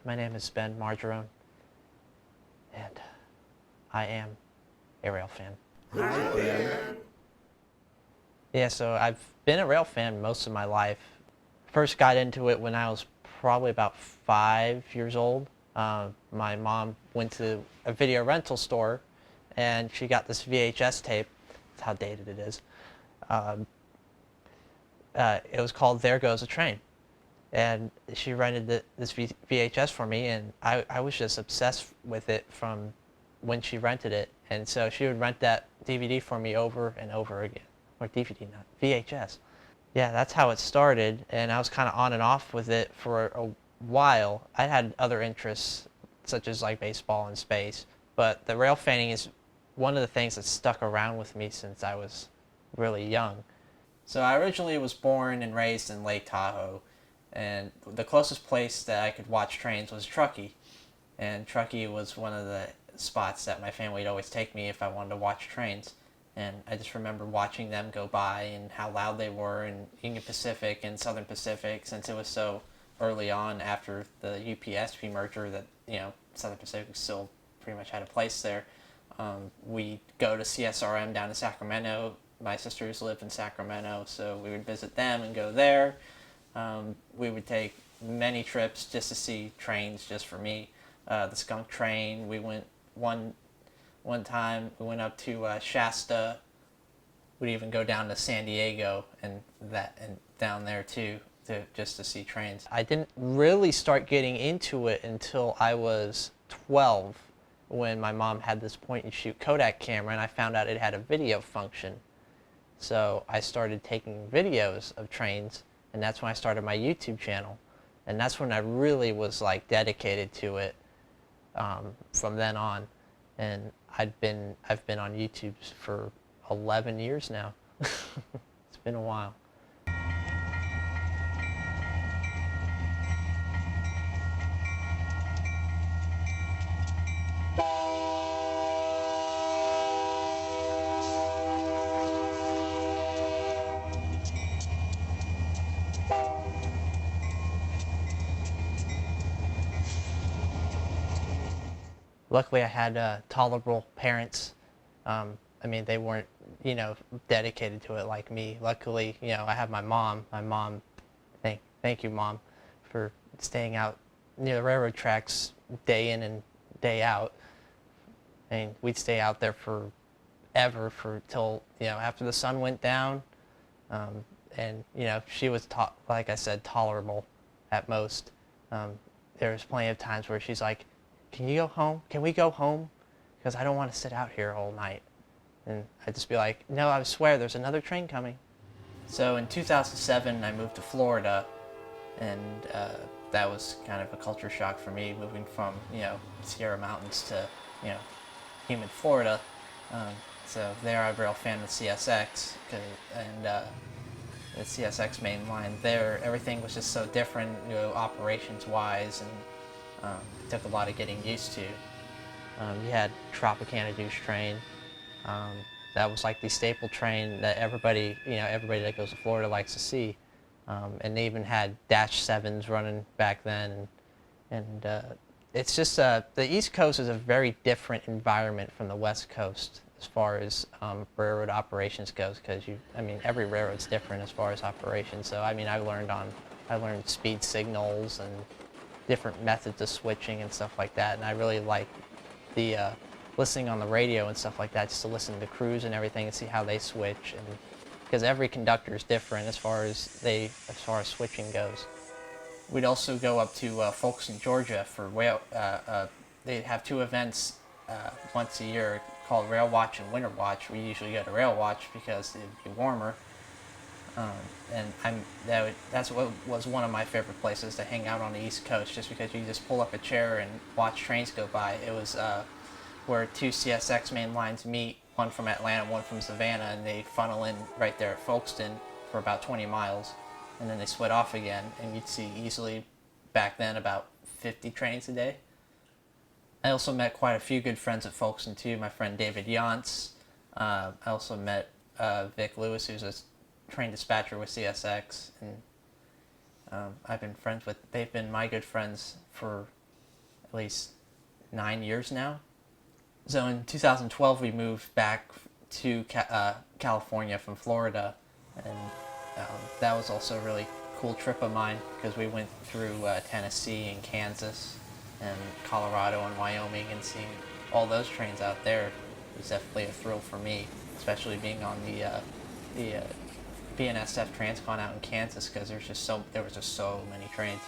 my name is Ben Margherone, and I am a rail fan. Hi, Ben. Yeah, so I've been a rail fan most of my life. First got into it when I was probably about 5 years old. My mom went to a video rental store, and she got this VHS tape. That's how dated it is. It was called There Goes a Train. And she rented this VHS for me, and I was just obsessed with it from when she rented it. And so she would rent that DVD for me over and over again. Or DVD, not VHS. Yeah, that's how it started, and I was kind of on and off with it for a while. I had other interests, such as like baseball and space, but the rail fanning is one of the things that stuck around with me since I was really young. So I originally was born and raised in Lake Tahoe, and the closest place that I could watch trains was Truckee. And Truckee was one of the spots that my family would always take me if I wanted to watch trains. And I just remember watching them go by and how loud they were in Union Pacific and Southern Pacific, since it was so early on after the UP-SP merger that, Southern Pacific still pretty much had a place there. We'd go to CSRM down in Sacramento. My sisters lived in Sacramento, so we would visit them and go there. We would take many trips just to see trains just for me. The skunk train, we went one time, we went up to Shasta. We'd even go down to San Diego and down there too, just to see trains. I didn't really start getting into it until I was 12, when my mom had this point and shoot Kodak camera, and I found out it had a video function. So I started taking videos of trains, and that's when I started my YouTube channel. And that's when I really was like dedicated to it from then on. And I've been on YouTube for 11 years now. It's been a while. Luckily, I had tolerable parents. They weren't, dedicated to it like me. Luckily, I have my mom. My mom, thank you, Mom, for staying out near the railroad tracks day in and day out. We'd stay out there forever till after the sun went down. She was, like I said, tolerable at most. There was plenty of times where she's like, "Can you go home? Can we go home? Because I don't want to sit out here all night." And I'd just be like, "No, I swear, there's another train coming." So in 2007, I moved to Florida, and that was kind of a culture shock for me, moving from, Sierra Mountains to, humid Florida. So there I rail fan the CSX, and the CSX main line there, everything was just so different, operations-wise, and it took a lot of getting used to. You had Tropicana douche train. That was like the staple train that everybody that goes to Florida likes to see. And they even had Dash 7s running back then. And it's just, the East Coast is a very different environment from the West Coast as far as railroad operations goes, because every railroad's different as far as operations. So I learned speed signals and different methods of switching and stuff like that, and I really like the listening on the radio and stuff like that, just to listen to the crews and everything and see how they switch, and because every conductor is different as far as switching goes. We'd also go up to Folkston, Georgia for they have two events once a year called Rail Watch and Winter Watch. We usually go to Rail Watch because it'd be warmer. That's what was one of my favorite places to hang out on the East Coast, just because you just pull up a chair and watch trains go by. It was where two CSX main lines meet, one from Atlanta, one from Savannah, and they funnel in right there at Folkston for about 20 miles, and then they split off again, and you'd see easily back then about 50 trains a day. I also met quite a few good friends at Folkston too. My friend David Yantz. I also met Vic Lewis, who's a train dispatcher with CSX, and they've been my good friends for place 9 years now. So in 2012, we moved back to California from Florida, and that was also a really cool trip of mine because we went through Tennessee and Kansas and Colorado and Wyoming, and seeing all those trains out there was definitely a thrill for me, especially being on the BNSF Transcon out in Kansas, because there was just so many trains.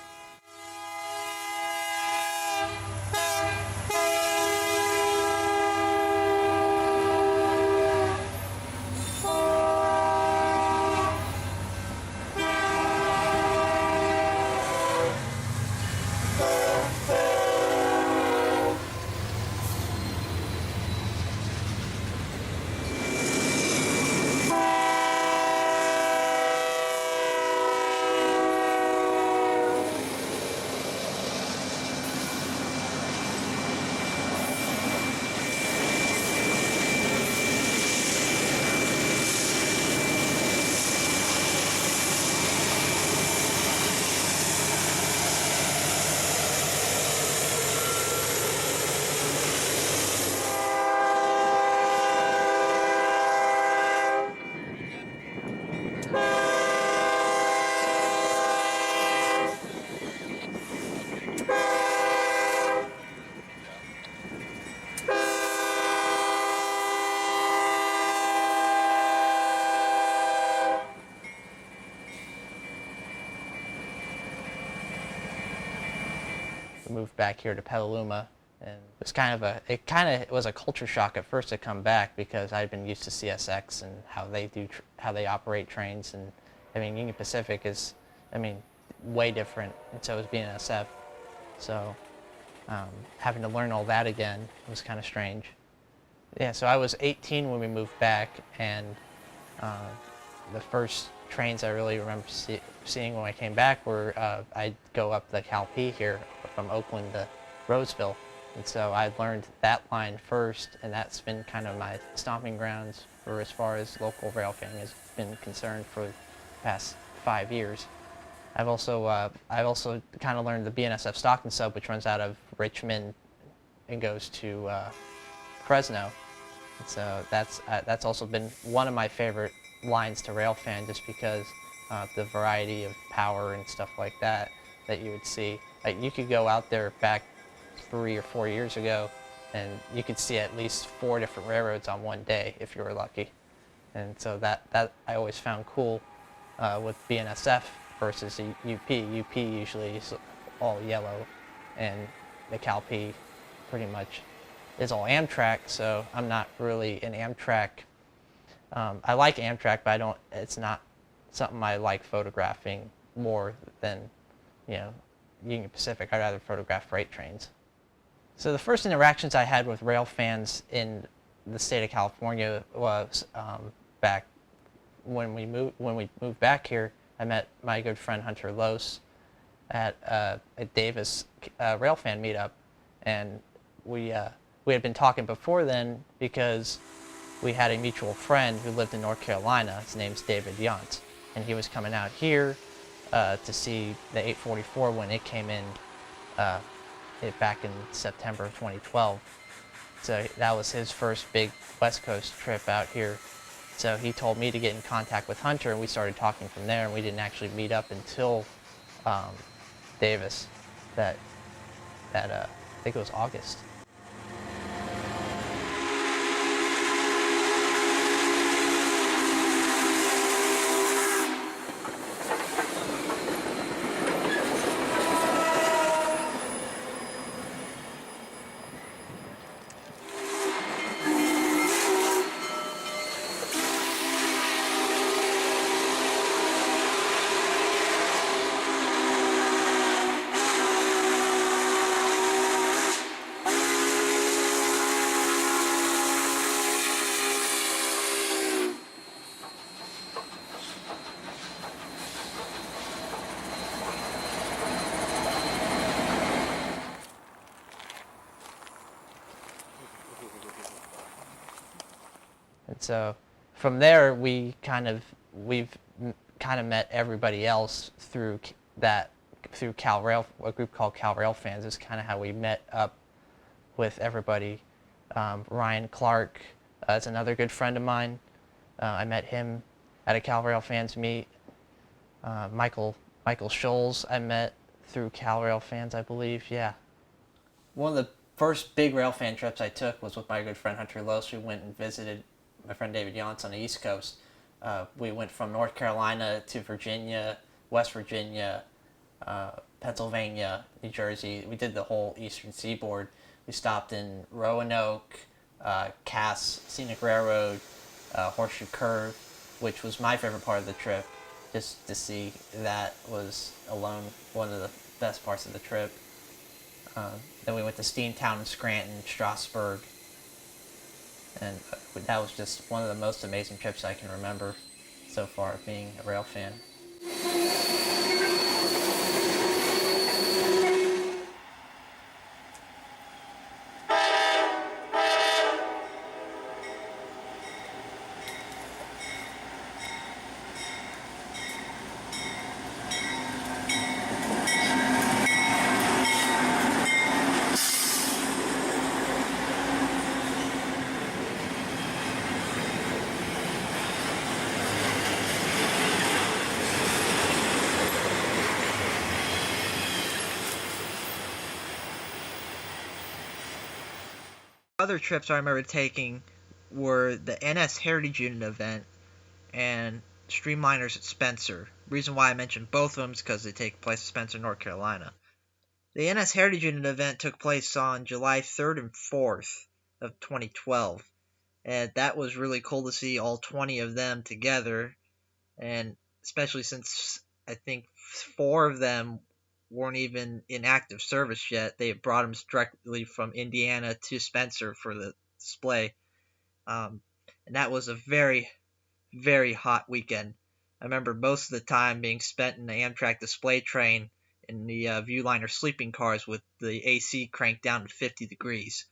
We moved back here to Petaluma, and it was a culture shock at first to come back, because I'd been used to CSX and how they operate trains, and I mean, Union Pacific is, way different, and so is BNSF. So having to learn all that again was kind of strange. Yeah, so I was 18 when we moved back, and the first trains I really remember seeing when I came back were I'd go up the Cal P here from Oakland to Roseville, and so I learned that line first, and that's been kind of my stomping grounds for as far as local railfanning has been concerned for the past 5 years. I've also kind of learned the BNSF Stockton sub, which runs out of Richmond and goes to Fresno. And so that's also been one of my favorite lines to railfan, just because the variety of power and stuff like that you would see. Like, you could go out there back 3 or 4 years ago, and you could see at least 4 different railroads on one day if you were lucky. And so that I always found cool with BNSF versus the UP. UP usually is all yellow, and the Cal P pretty much is all Amtrak, so I'm not really an Amtrak. I like Amtrak, but it's not something I like photographing more than, Union Pacific. I'd rather photograph freight trains. So the first interactions I had with rail fans in the state of California was back when we moved back here. I met my good friend Hunter Lose at a Davis Railfan meetup, and we had been talking before then because we had a mutual friend who lived in North Carolina. His name's David Yont, and he was coming out here to see the 844 when it came in back in September of 2012. So that was his first big West Coast trip out here. So he told me to get in contact with Hunter, and we started talking from there, and we didn't actually meet up until Davis, I think it was August. And so from there, we've kind of met everybody else through that through a group called Railfans is kind of how we met up with everybody. Ryan Clark is another good friend of mine. I met him at a Railfans meet. Michael Scholes I met through Railfans, I believe. Yeah. One of the first big Railfan trips I took was with my good friend Hunter Lose. We went and visited my friend David Yonts on the East Coast. We went from North Carolina to Virginia, West Virginia, Pennsylvania, New Jersey. We did the whole eastern seaboard. We stopped in Roanoke, Cass, Scenic Railroad, Horseshoe Curve, which was my favorite part of the trip. Just to see that was alone one of the best parts of the trip. Then we went to Steamtown, Scranton, Strasburg, and that was just one of the most amazing trips I can remember so far being a rail fan. Other trips I remember taking were the NS Heritage Unit event and Streamliners at Spencer. The reason why I mentioned both of them is because they take place in Spencer, North Carolina. The NS Heritage Unit event took place on July 3rd and 4th of 2012, and that was really cool to see all 20 of them together, and especially since I think 4 of them weren't even in active service yet. They brought them directly from Indiana to Spencer for the display. And that was a very, very hot weekend. I remember most of the time being spent in the Amtrak display train in the Viewliner sleeping cars with the AC cranked down to 50 degrees.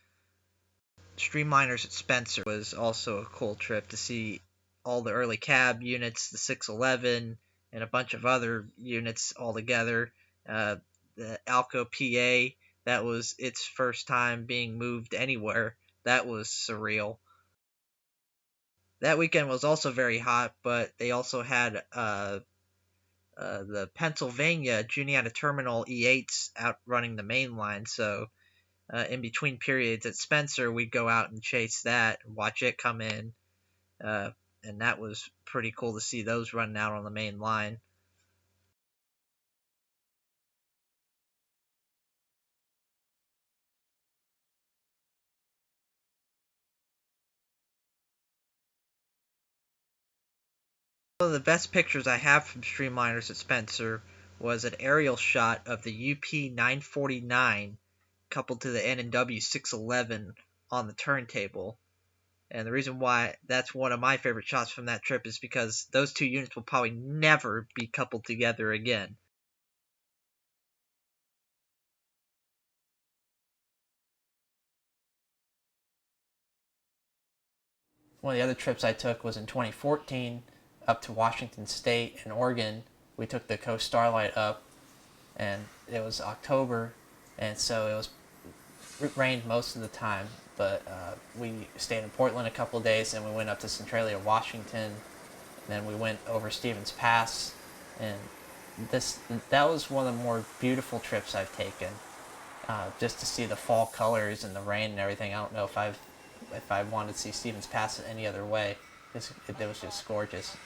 Streamliners at Spencer was also a cool trip to see all the early cab units, the 611, and a bunch of other units all together. The Alco PA, that was its first time being moved anywhere. That was surreal. That weekend was also very hot, but they also had the Pennsylvania Juniata Terminal E8s out running the main line. So in between periods at Spencer, we'd go out and chase that and watch it come in. And that was pretty cool to see those running out on the main line. One of the best pictures I have from Streamliners at Spencer was an aerial shot of the UP 949 coupled to the N&W 611 on the turntable. And the reason why that's one of my favorite shots from that trip is because those two units will probably never be coupled together again. One of the other trips I took was in 2014 up to Washington State and Oregon. We took the Coast Starlight up, and it was October, and so it rained most of the time. But we stayed in Portland a couple of days, and we went up to Centralia, Washington, and then we went over Stevens Pass, and that was one of the more beautiful trips I've taken. Just to see the fall colors and the rain and everything. I don't know if I wanted to see Stevens Pass any other way. It was just gorgeous.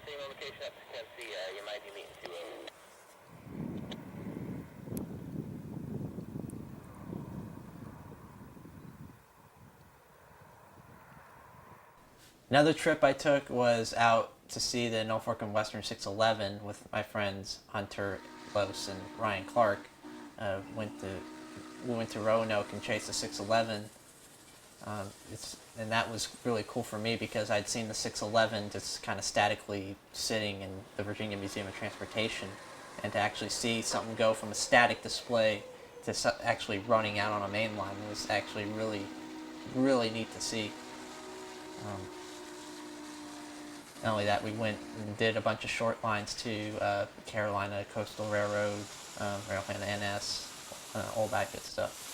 same location up to Quincy. You might be meeting 2 Another trip I took was out to see the Norfolk and Western 611 with my friends Hunter Los and Ryan Clark. We went to Roanoke and chased the 611. And that was really cool for me because I'd seen the 611 just kind of statically sitting in the Virginia Museum of Transportation, and to actually see something go from a static display to actually running out on a main line was actually really, really neat to see. Not only that, we went and did a bunch of short lines to Carolina Coastal Railroad, Railfan NS, all that good stuff.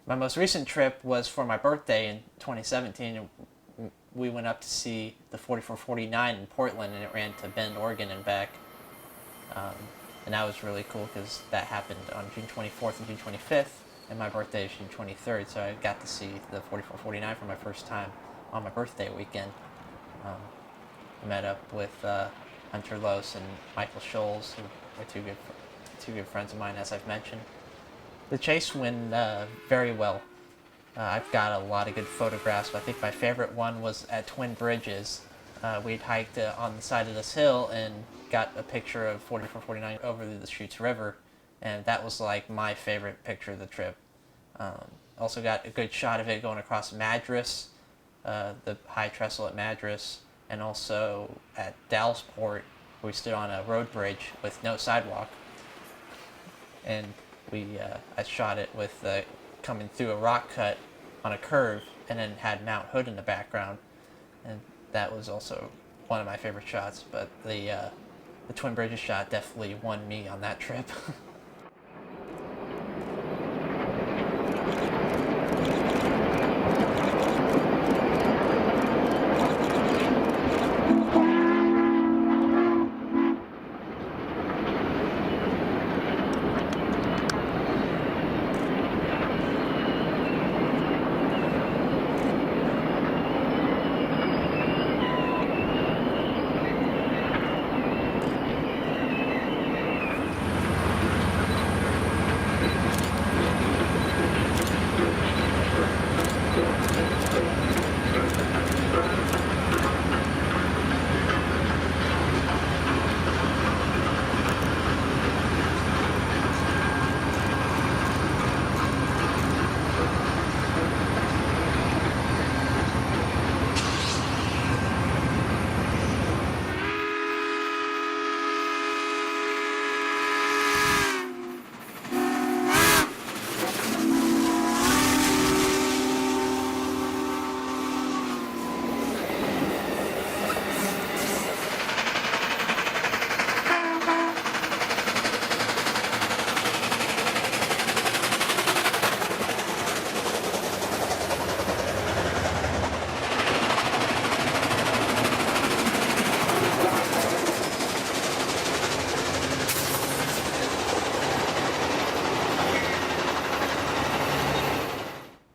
My most recent trip was for my birthday in 2017. We went up to see the 4449 in Portland, and it ran to Bend, Oregon, and back. And that was really cool because that happened on June 24th and June 25th, and my birthday is June 23rd, so I got to see the 4449 for my first time on my birthday weekend. I met up with Hunter Los and Michael Scholes, who are two good friends of mine, as I've mentioned. The chase went very well. I've got a lot of good photographs, but I think my favorite one was at Twin Bridges. We'd hiked on the side of this hill and got a picture of 4449 over the Chutes River, and that was like my favorite picture of the trip. Also got a good shot of it going across Madras, the high trestle at Madras, and also at Dallasport, where we stood on a road bridge with no sidewalk. And I shot it with coming through a rock cut on a curve, and then had Mount Hood in the background, and that was also one of my favorite shots. But the Twin Bridges shot definitely won me on that trip.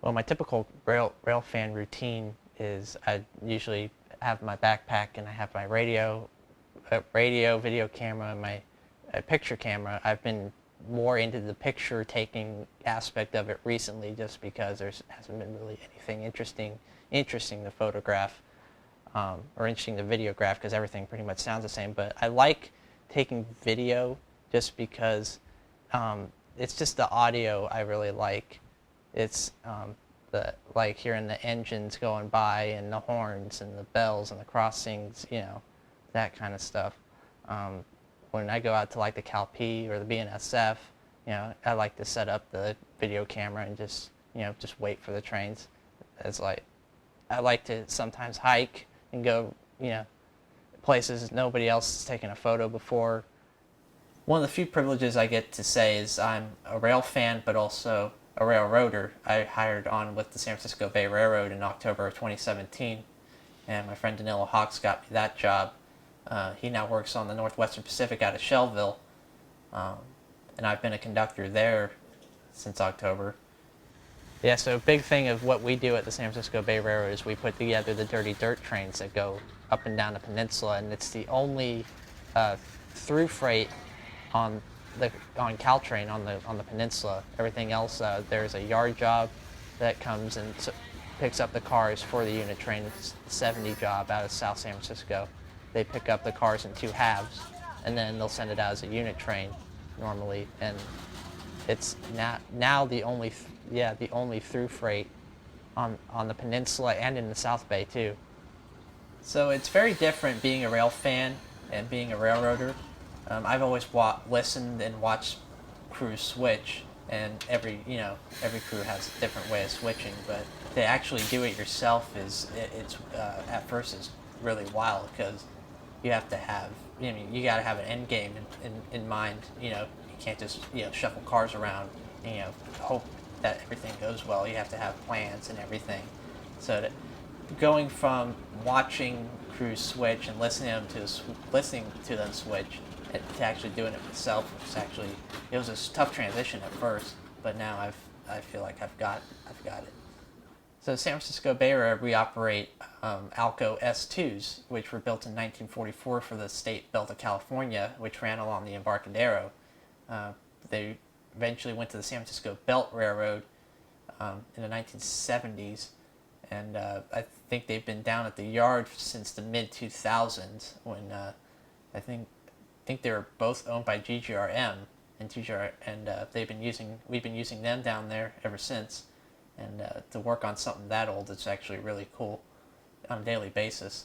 Well, my typical railfan routine is I usually have my backpack and I have my radio, video camera, and my picture camera. I've been more into the picture taking aspect of it recently, just because there hasn't been really anything interesting to photograph, or interesting to videograph, because everything pretty much sounds the same. But I like taking video just because it's just the audio I really like. It's like hearing the engines going by and the horns and the bells and the crossings, that kind of stuff. When I go out to like the CalP or the BNSF, I like to set up the video camera and just wait for the trains. It's like I like to sometimes hike and go places nobody else has taken a photo before. One of the few privileges I get to say is I'm a rail fan, but also a railroader. I hired on with the San Francisco Bay Railroad in October of 2017, and my friend Danilo Hawks got me that job. He now works on the Northwestern Pacific out of Shelbyville, and I've been a conductor there since October. Yeah, so a big thing of what we do at the San Francisco Bay Railroad is we put together the dirty dirt trains that go up and down the peninsula, and it's the only through freight on Caltrain on the peninsula. Everything else, there's a yard job that comes and picks up the cars for the unit train. It's a 70 job out of South San Francisco. They pick up the cars in two halves, and then they'll send it out as a unit train normally. And it's now the only through freight on the peninsula and in the South Bay too. So it's very different being a rail fan and being a railroader. I've always listened and watched crews switch, and every crew has a different way of switching. But to actually do it yourself at first is really wild, because you have to have you got to have an end game in mind. You can't just shuffle cars around and hope that everything goes well. You have to have plans and everything. So going from watching crews switch and listening to them switch to actually doing it myself it was a tough transition at first, but now I feel like I've got it. So San Francisco Bay Railroad, we operate Alco S2s, which were built in 1944 for the state belt of California, which ran along the Embarcadero. They eventually went to the San Francisco Belt Railroad in the 1970s, and I think they've been down at the yard since the mid-2000s, when I think they were both owned by GGRM, and we've been using them down there ever since. And to work on something that old, it's actually really cool on a daily basis.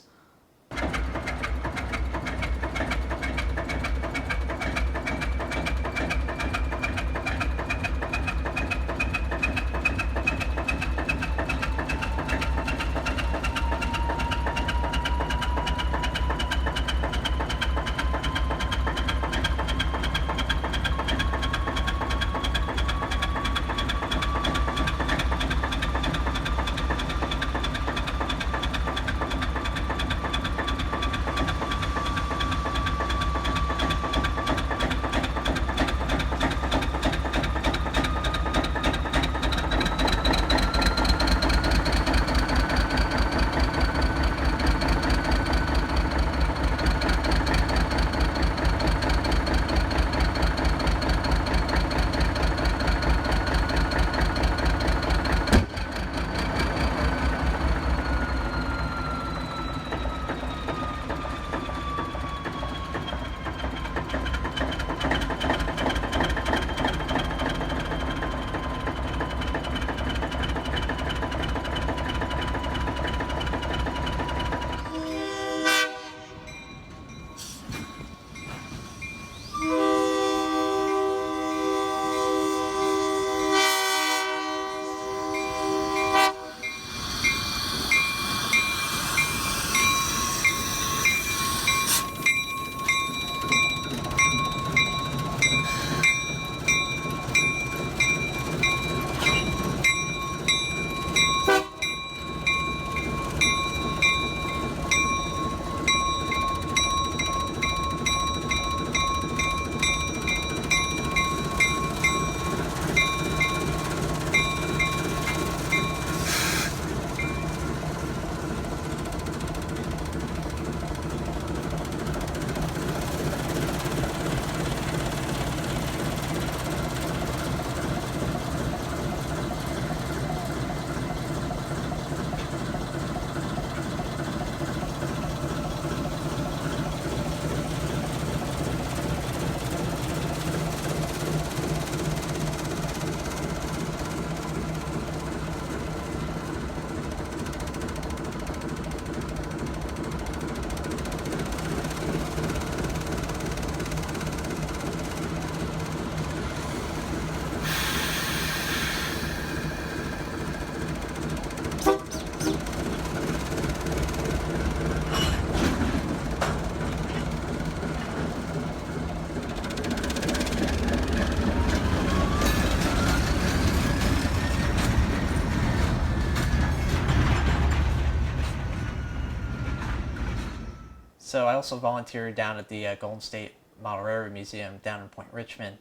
So I also volunteer down at the Golden State Model Railroad Museum down in Point Richmond.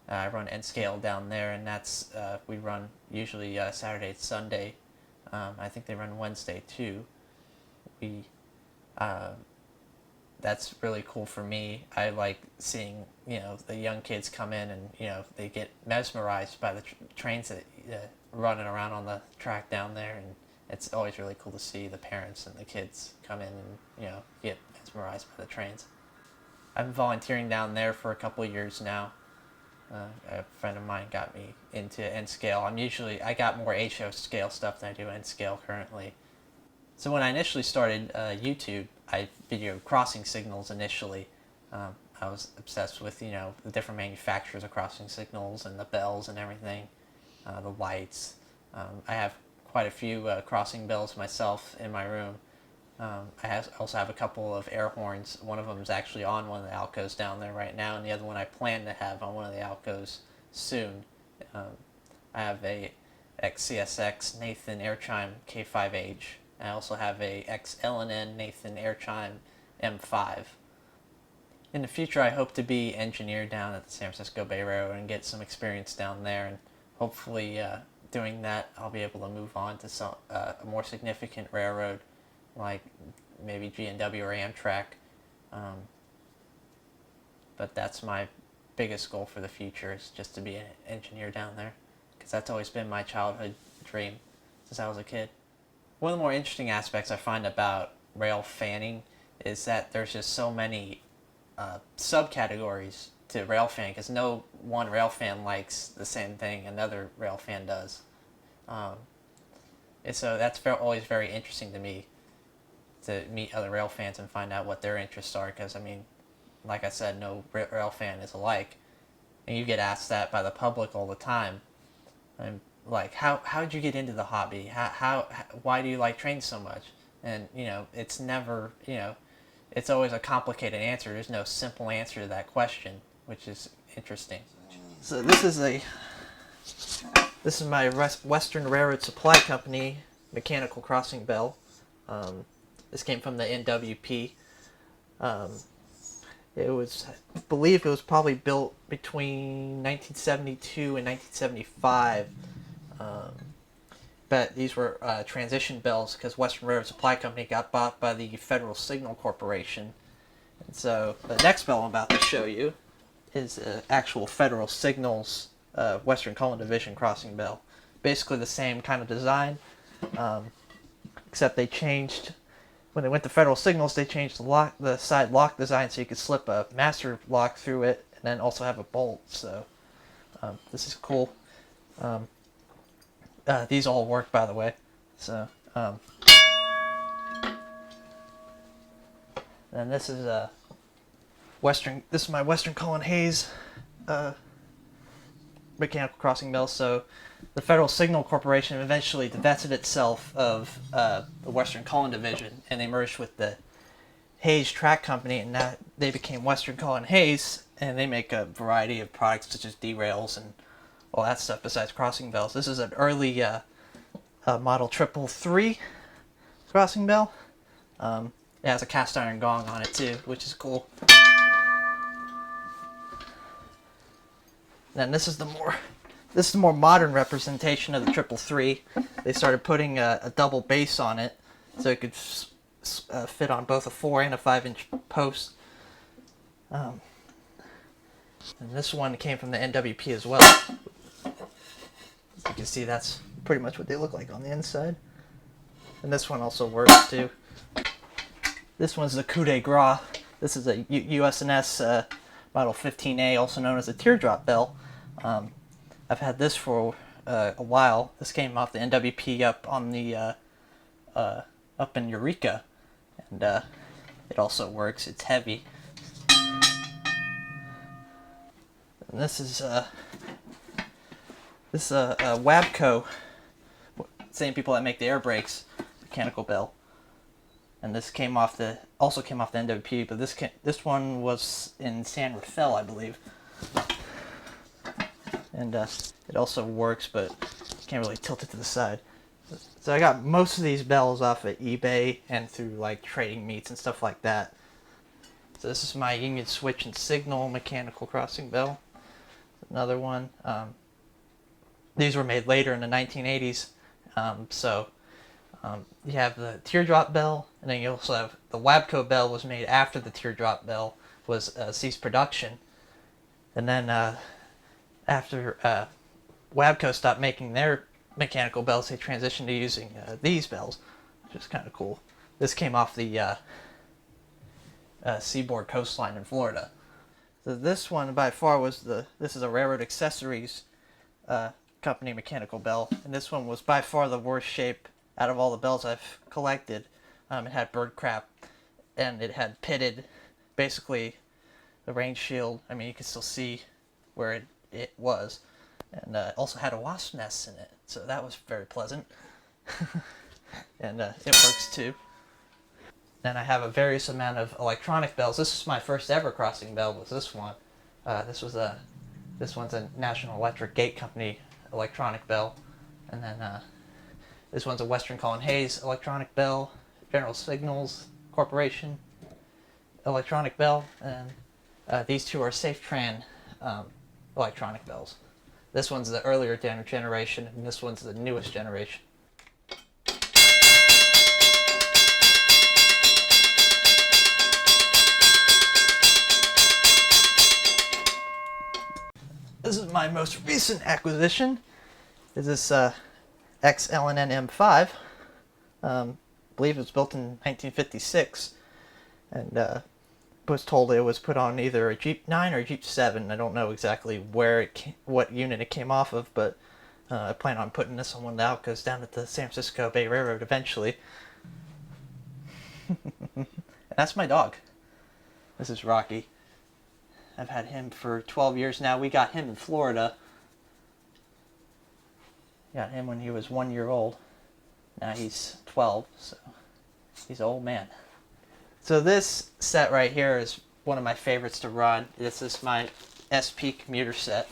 I run N scale down there, and that's we run usually Saturday and Sunday. I think they run Wednesday too. We that's really cool for me. I like seeing the young kids come in and they get mesmerized by the trains that running around on the track down there, and it's always really cool to see the parents and the kids come in and get mesmerized by the trains. I've been volunteering down there for a couple of years now. A friend of mine got me into N scale. I got more HO scale stuff than I do N scale currently. So when I initially started YouTube, I videoed crossing signals initially. I was obsessed with the different manufacturers of crossing signals and the bells and everything, the lights. I have quite a few crossing bells myself in my room. I also have a couple of air horns. One of them is actually on one of the Alcos down there right now, and the other one I plan to have on one of the Alcos soon. I have a XCSX Nathan Air Chime K5H. I also have a XLNN Nathan Air Chime M5. In the future, I hope to be engineer down at the San Francisco Bay Railroad and get some experience down there, and hopefully doing that, I'll be able to move on to a more significant railroad, like maybe G&W or Amtrak. But that's my biggest goal for the future, is just to be an engineer down there, because that's always been my childhood dream since I was a kid. One of the more interesting aspects I find about rail fanning is that there's just so many subcategories to rail fan, because no one rail fan likes the same thing another rail fan does. And so that's always very interesting to me, to meet other rail fans and find out what their interests are, because like I said, no rail fan is alike, and you get asked that by the public all the time. And like, how did you get into the hobby? Why do you like trains so much? And it's never it's always a complicated answer. There's no simple answer to that question, which is interesting. So this is my Western Railroad Supply Company mechanical crossing bell. This came from the NWP. I believe it was probably built between 1972 and 1975. But these were transition bells, because Western Railroad Supply Company got bought by the Federal Signal Corporation. And so the next bell I'm about to show you is actual Federal Signal's Western Cullen Division crossing bell. Basically the same kind of design, except they changed, when they went to Federal Signals, they changed the side lock design so you could slip a master lock through it and then also have a bolt. So this is cool. These all work, by the way. So and this is my Western Cullen Hayes mechanical crossing bell. So the Federal Signal Corporation eventually divested itself of the Western Cullen Division, and they merged with the Hayes Track Company, and now they became Western Cullen Hayes, and they make a variety of products such as derails and all that stuff besides crossing bells. This is an early model 333 crossing bell. It has a cast iron gong on it too, which is cool. Then this is the more modern representation of the 333. They started putting a double base on it, so it could fit on both a 4 and a 5-inch post. And this one came from the NWP as well. You can see that's pretty much what they look like on the inside. And this one also works too. This one's the coup de grace. This is a USNS model 15A, also known as a teardrop bell. I've had this for a while. This came off the NWP up on the up in Eureka, and it also works. It's heavy. And this is Wabco, same people that make the air brakes, mechanical bell. And this also came off the NWP, but this one was in San Rafael, I believe. And it also works, but you can't really tilt it to the side. So I got most of these bells off at eBay and through like trading meets and stuff like that. So this is my Union Switch and Signal mechanical crossing bell. Another one. These were made later in the 1980s. You have the teardrop bell, and then you also have the Wabco bell was made after the teardrop bell was ceased production. And then after Wabco stopped making their mechanical bells, they transitioned to using these bells, which is kind of cool. This came off the seaboard coastline in Florida. So this one by far was this is a Railroad Accessories company mechanical bell, and this one was by far the worst shape out of all the bells I've collected. It had bird crap, and it had pitted, basically, the rain shield. I mean, you can still see where it was, and also had a wasp nest in it, so that was very pleasant. And it works too. Then I have a various amount of electronic bells. This is my first ever crossing bell. Was this one? This one's a National Electric Gate Company electronic bell, and then this one's a Western Cullen Hayes electronic bell, General Signals Corporation electronic bell, and these two are Safetran electronic bells. This one's the earlier generation, and this one's the newest generation. This is my most recent acquisition. Is this XLNN M5. I believe it was built in 1956, and was told it was put on either a Jeep 9 or a Jeep 7. I don't know exactly what unit it came off of, but I plan on putting this on one now because down at the San Francisco Bay Railroad eventually. And that's my dog. This is Rocky. I've had him for 12 years now. We got him in Florida. Got him when he was 1 year old. Now he's 12, so he's an old man. So this set right here is one of my favorites to run. This is my SP commuter set.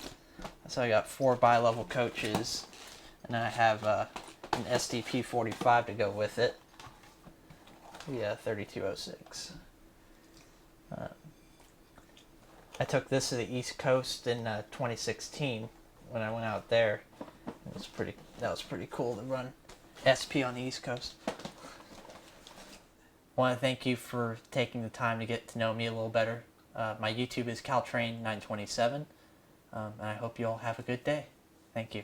So I got 4 bi-level coaches, and then I have an SDP 45 to go with it. Yeah, 3206. I took this to the East Coast in 2016 when I went out there. That was pretty cool to run SP on the East Coast. I want to thank you for taking the time to get to know me a little better. My YouTube is Caltrain927, and I hope you all have a good day. Thank you.